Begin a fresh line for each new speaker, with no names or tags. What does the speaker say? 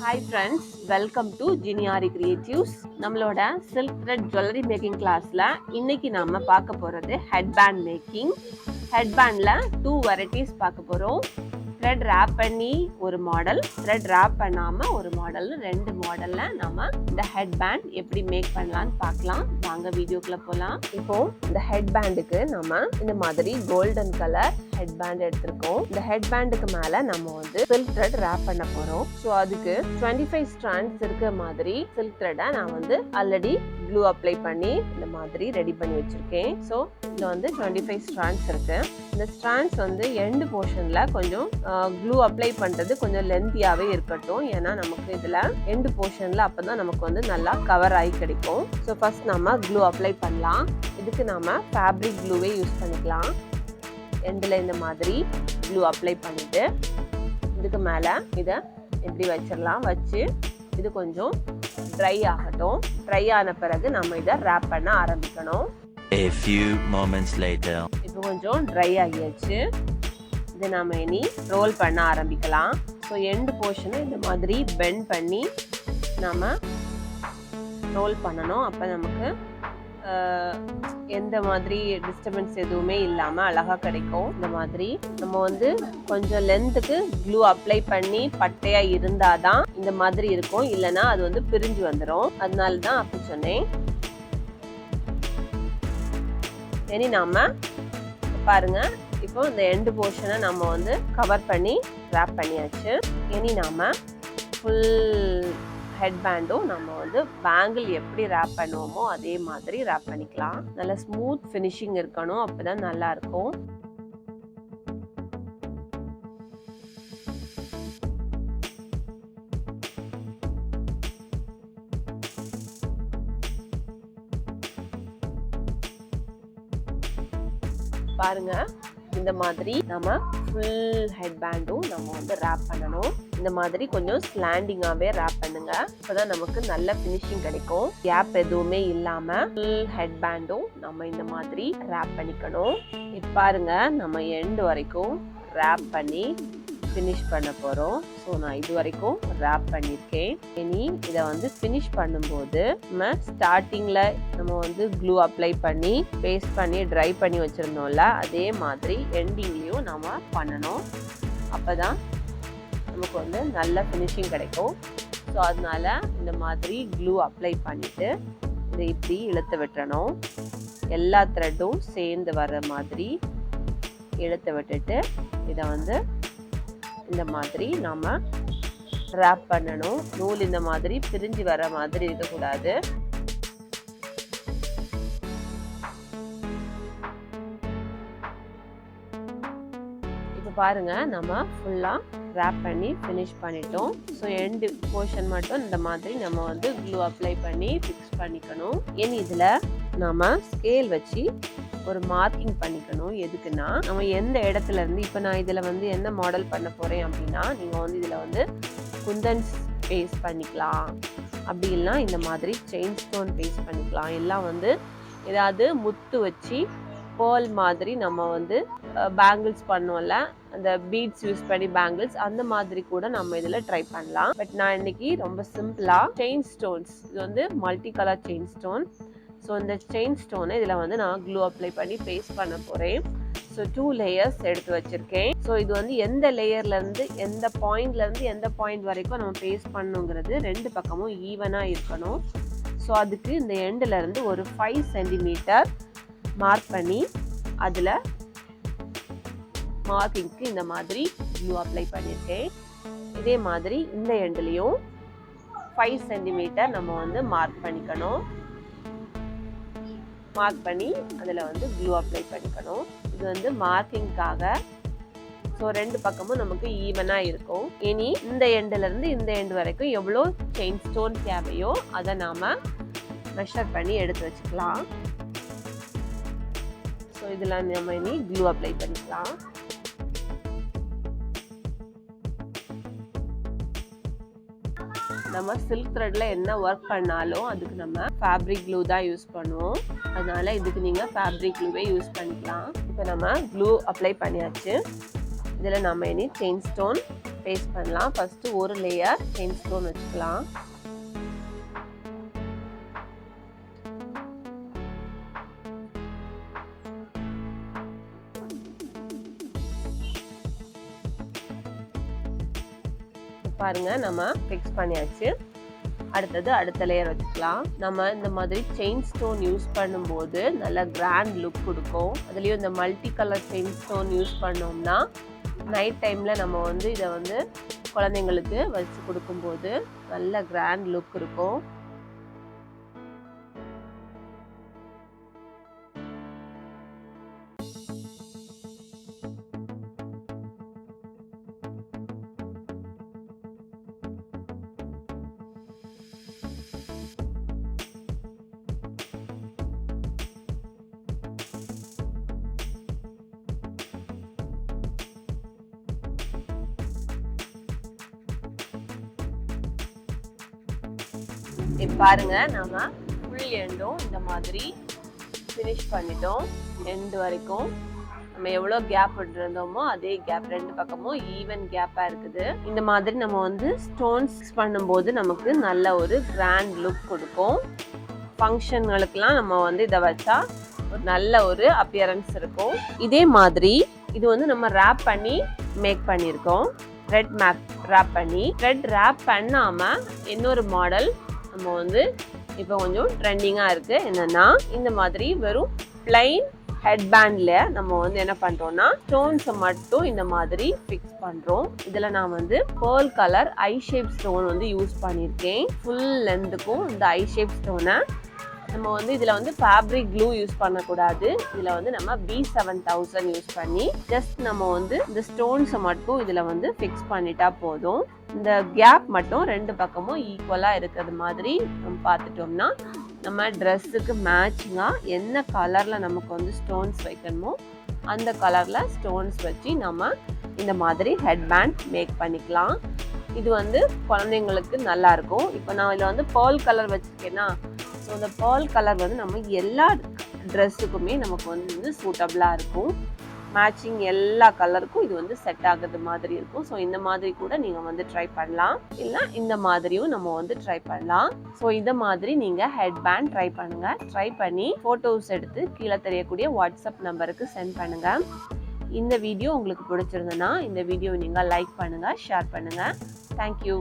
Hi friends, welcome to Geniari Creatives. நம்மளோட silk thread jewelry making classல இன்னைக்கு நாம பார்க்க போறது headband making. Headbandல 2 varieties பார்க்க போறோம். thread wrap பண்ணி ஒரு மாடல், thread wrap பண்ணாம ஒரு மாடல்னு ரெண்டு மாடல்ல நாம இந்த headband எப்படி மேக் பண்ணலாம்னு பார்க்கலாம். வாங்க வீடியோக்குள்ள போலாம். இப்போ இந்த headbandக்கு நாம இந்த மாதிரி golden color headband எடுத்திருக்கோம். இந்த headbandக்கு மேல நம்ம வந்து silk thread wrap பண்ண போறோம். ஸோ அதுக்கு 25 strands இருக்க மாதிரி silk thread நான் வந்து ஆல்ரெடி glue apply பண்ணி இந்த மாதிரி ரெடி பண்ணி வச்சிருக்கேன். ஸோ இதுல வந்து 25 strands இருக்கு. இந்த strands வந்து end portionல கொஞ்சம் glue apply பண்றது கொஞ்சம் லென்த்தியாவே இருக்கட்டும். ஏன்னா நமக்கு இதுல end portionல அப்பதான் நமக்கு வந்து நல்லா கவர் ஆகி கிடைக்கும். ஸோ ஃபர்ஸ்ட் நம்ம glue apply பண்ணலாம். இதுக்கு நாம fabric glue யூஸ் பண்ணிக்கலாம். எண்ட்ல இந்த மாதிரி glue apply பண்ணிட்டு இதுக்கு மேல இதை இப்படி வச்சிடலாம். வச்சு இது கொஞ்சம் ட்ரை ஆகட்டும். ட்ரை ஆன பிறகு நம்ம இதை ரேப் பண்ண ஆரம்பிக்கணும்.
A few moments later.
இப்போ கொஞ்சம் ட்ரை ஆகியாச்சு. இதை நாம இனி ரோல் பண்ண ஆரம்பிக்கலாம். ஸோ எண்ட் போர்ஷனை இந்த மாதிரி பெண்ட் பண்ணி நாம ரோல் பண்ணணும். அப்போ நமக்கு எந்த மாதிரி டிஸ்டர்பன்ஸ் எதுவுமே இல்லாமல் அழகாக கிடைக்கும். இந்த மாதிரி நம்ம வந்து கொஞ்சம் லென்த்துக்கு க்ளூ அப்ளை பண்ணி பட்டையாக இருந்தால் தான் இந்த மாதிரி இருக்கும். இல்லைன்னா அது வந்து பிரிஞ்சு வந்துடும். அதனால தான் அப்படி சொன்னேன். இனி நாம பாருங்க, இப்போ இந்த எண்டு போர்ஷனை நம்ம வந்து கவர் பண்ணி ரேப் பண்ணியாச்சு. இனி நாம ஃபுல் ஹெட்பேண்டும் நம்ம வந்து பேங்கிள் எப்படி ரேப் பண்ணுவோமோ அதே மாதிரி ரேப் பண்ணிக்கலாம். நல்ல ஸ்மூத் ஃபினிஷிங் இருக்கணும், அப்பதான் நல்லா இருக்கும். பாருங்க, இந்த மாதிரி நம்ம ஃபுல் ஹெட்பேண்டும் நம்ம வந்து ரேப் பண்ணணும். இந்த மாதிரி கொஞ்சம் ஸ்லாண்டிங்காகவே ரேப் பண்ணுங்க. அப்போதான் நமக்கு நல்ல ஃபினிஷிங் கிடைக்கும். கேப் எதுவுமே இல்லாம ஃபுல் ஹெட்பேண்டும் நம்ம இந்த மாதிரி ரேப் பண்ணிக்கணும். இப்போ பாருங்க, நம்ம எண்டு வரைக்கும் ரேப் பண்ணி ஃபினிஷ் பண்ண போகிறோம். ஸோ நான் இது வரைக்கும் ரேப் பண்ணியிருக்கேன். இனி இதை வந்து ஃபினிஷ் பண்ணும்போது நம்ம ஸ்டார்டிங்கில் நம்ம வந்து க்ளூ அப்ளை பண்ணி பேஸ்ட் பண்ணி ட்ரை பண்ணி வச்சுருந்தோம்ல, அதே மாதிரி எண்டிங்லேயும் நம்ம பண்ணணும். அப்போ தான் நமக்கு வந்து நல்ல ஃபினிஷிங் கிடைக்கும். ஸோ அதனால இந்த மாதிரி க்ளூ அப்ளை பண்ணிவிட்டு இதை இப்படி இழுத்து விட்டுறணும். எல்லா த்ரெட்டும் சேர்ந்து வர்ற மாதிரி இழுத்து விட்டுட்டு இதை வந்து இந்த மாதிரி நாம ரேப் பண்ணணும். நூல் இந்த மாதிரி பிரிஞ்சு வர மாதிரி இருக்கக்கூடாது. இப்போ பாருங்க, நம்ம ஃபுல்லா ரேப் பண்ணி ஃபினிஷ் பண்ணிட்டோம். ஸோ எண்டு போர்ஷன் மட்டும் இந்த மாதிரி நம்ம வந்து க்ளூ அப்ளை பண்ணி ஃபிக்ஸ் பண்ணிக்கணும். இனி இதில் நம்ம ஸ்கேல் வச்சு ஒரு மார்க்கிங் பண்ணிக்கணும். எதுக்குன்னா நம்ம எந்த இடத்துல இருந்து, இப்போ நான் இதில் வந்து என்ன மாடல் பண்ண போகிறேன் அப்படின்னா, நீங்கள் வந்து இதில் வந்து குந்தன்ஸ் பேஸ்ட் பண்ணிக்கலாம். அப்படி இல்லைனா இந்த மாதிரி செயின் ஸ்டோன் பேஸ்ட் பண்ணிக்கலாம். எல்லாம் வந்து ஏதாவது முத்து வச்சு பேர்ல் மாதிரி நம்ம வந்து பேங்கிள்ஸ் பண்ணுவோம்ல, அந்த பீட்ஸ் யூஸ் பண்ணி பேங்கிள்ஸ், அந்த மாதிரி கூட நம்ம இதில் ட்ரை பண்ணலாம். பட் நான் இன்னைக்கு ரொம்ப சிம்பிளாக செயின் ஸ்டோன்ஸ், இது வந்து multi colour chain stone. So இந்த செயின் ஸ்டோனை இதில் வந்து நான் க்ளூ அப்ளை பண்ணி பேஸ்ட் பண்ண போகிறேன். ஸோ 2 லேயர்ஸ் எடுத்து வச்சுருக்கேன். ஸோ இது வந்து எந்த லேயர்லேருந்து எந்த பாயிண்ட்லேருந்து எந்த பாயிண்ட் வரைக்கும் நம்ம பேஸ்ட் பண்ணுங்கிறது ரெண்டு பக்கமும் ஈவனாக இருக்கணும். ஸோ அதுக்கு இந்த எண்டுலேருந்து ஒரு 5 சென்டிமீட்டர் மார்க் பண்ணி அதில் மார்க்கிங்க்கு இந்த மாதிரி க்ளூ அப்ளை பண்ணியிருக்கேன். இதே மாதிரி இந்த எண்டுலேயும் 5 சென்டிமீட்டர் நம்ம வந்து மார்க் பண்ணிக்கணும். மார்க் பண்ணி அதில் வந்து க்ளூ அப்ளை பண்ணிக்கணும். இது வந்து மார்க்கிங்காக. ஸோ ரெண்டு பக்கமும் நமக்கு ஈவனாக இருக்கும். இனி இந்த எண்டுலேருந்து இந்த எண்டு வரைக்கும் எவ்வளோ செயின் ஸ்டோன் தேவையோ அதை நாம் மெஷர் பண்ணி எடுத்து வச்சுக்கலாம். ஸோ இதில் நம்ம இனி க்ளூ அப்ளை பண்ணிக்கலாம். நம்ம சில்க் த்ரெட்ல என்ன ஒர்க் பண்ணாலும் அதுக்கு நம்ம ஃபேப்ரிக் க்ளூ தான் யூஸ் பண்ணுவோம். அதனால இதுக்கு நீங்கள் ஃபேப்ரிக் க்ளூவே யூஸ் பண்ணிக்கலாம். இப்போ நம்ம க்ளூ அப்ளை பண்ணியாச்சு. இதில் நம்ம இனி செயின் ஸ்டோன் பேஸ்ட் பண்ணலாம். ஃபர்ஸ்ட் ஒரு லேயர் செயின் ஸ்டோன் வச்சுக்கலாம். பாருங்க நம்ம ஃபிக்ஸ் பண்ணியாச்சு. அடுத்த லேயர் வச்சுக்கலாம். நம்ம இந்த மாதிரி செயின் ஸ்டோன் யூஸ் பண்ணும்போது நல்ல கிராண்ட் லுக் கொடுக்கும். அதுலேயும் இந்த multi colour chain stone use பண்ணோம்னா நைட் டைமில் நம்ம வந்து இதை வந்து குழந்தைங்களுக்கு வச்சு கொடுக்கும்போது நல்ல கிராண்ட் லுக் இருக்கும். இப்போ பாருங்க நம்ம ஃபுல் எண்டும் இந்த மாதிரி ஃபினிஷ் பண்ணிட்டோம். எண்ட் வரைக்கும் நம்ம எவ்வளோ கேப் விட்டுருந்தோமோ அதே கேப் ரெண்டு பக்கமும் ஈவன் கேப்பாக இருக்குது. இந்த மாதிரி நம்ம வந்து ஸ்டோன்ஸ் பண்ணும்போது நமக்கு நல்ல ஒரு கிராண்ட் லுக் கொடுக்கும். ஃபங்க்ஷன்களுக்கெல்லாம் நம்ம வந்து இதை வச்சா ஒரு நல்ல ஒரு அப்பியரன்ஸ் இருக்கும். இதே மாதிரி இது வந்து நம்ம ரேப் பண்ணி மேக் பண்ணியிருக்கோம். த்ரெட் ரேப் பண்ணி த்ரெட் ரேப் பண்ணாமல் இன்னொரு மாடல் நம்ம வந்து இப்போ கொஞ்சம் ட்ரெண்டிங்காக இருக்குது. என்னென்னா இந்த மாதிரி வெறும் பிளைன் ஹெட்பேண்டில் நம்ம வந்து என்ன பண்ணுறோம்னா ஸ்டோன்ஸை மட்டும் இந்த மாதிரி ஃபிக்ஸ் பண்ணுறோம். இதில் நான் வந்து பேர்ல் கலர் ஐ ஷேப் ஸ்டோன் வந்து யூஸ் பண்ணியிருக்கேன். ஃபுல் லென்த்துக்கும் இந்த ஐ ஷேப் ஸ்டோனை நம்ம வந்து இதில் வந்து ஃபேப்ரிக் க்ளூ யூஸ் பண்ணக்கூடாது. இதில் வந்து நம்ம B7000 யூஸ் பண்ணி ஜஸ்ட் நம்ம வந்து இந்த ஸ்டோன்ஸை மட்டும் இதில் வந்து ஃபிக்ஸ் பண்ணிட்டா போதும். இந்த கேப் மட்டும் ரெண்டு பக்கமும் ஈக்குவலாக இருக்கிறது மாதிரி நம்ம பார்த்துட்டோம்னா நம்ம ட்ரெஸ்ஸுக்கு மேட்சிங்காக என்ன கலரில் நமக்கு வந்து ஸ்டோன்ஸ் வைக்கணுமோ அந்த கலரில் ஸ்டோன்ஸ் வச்சு நம்ம இந்த மாதிரி ஹெட்பேண்ட் மேக் பண்ணிக்கலாம். இது வந்து குழந்தைங்களுக்கு நல்லாயிருக்கும். இப்போ நான் இதில் வந்து பேர்ல் கலர் வச்சுருக்கேன்னா ஸோ இந்த பேர்ல் கலர் வந்து நம்ம எல்லா ட்ரெஸ்ஸுக்குமே நமக்கு வந்து சூட்டபிளாக இருக்கும். மேட்சிங் எல்லா கலருக்கும் இது வந்து செட் ஆகுறது மாதிரி இருக்கும். ஸோ இந்த மாதிரி கூட நீங்கள் வந்து ட்ரை பண்ணலாம். இல்லை இந்த மாதிரியும் நம்ம வந்து ட்ரை பண்ணலாம். ஸோ இந்த மாதிரி நீங்கள் ஹெட் பேண்ட் ட்ரை பண்ணுங்கள். ட்ரை பண்ணி ஃபோட்டோஸ் எடுத்து கீழே தெரியக்கூடிய வாட்ஸ்அப் நம்பருக்கு சென்ட் பண்ணுங்கள். இந்த வீடியோ உங்களுக்கு பிடிச்சிருந்ததுன்னா இந்த வீடியோ நீங்கள் லைக் பண்ணுங்கள், ஷேர் பண்ணுங்கள். தேங்க்யூ.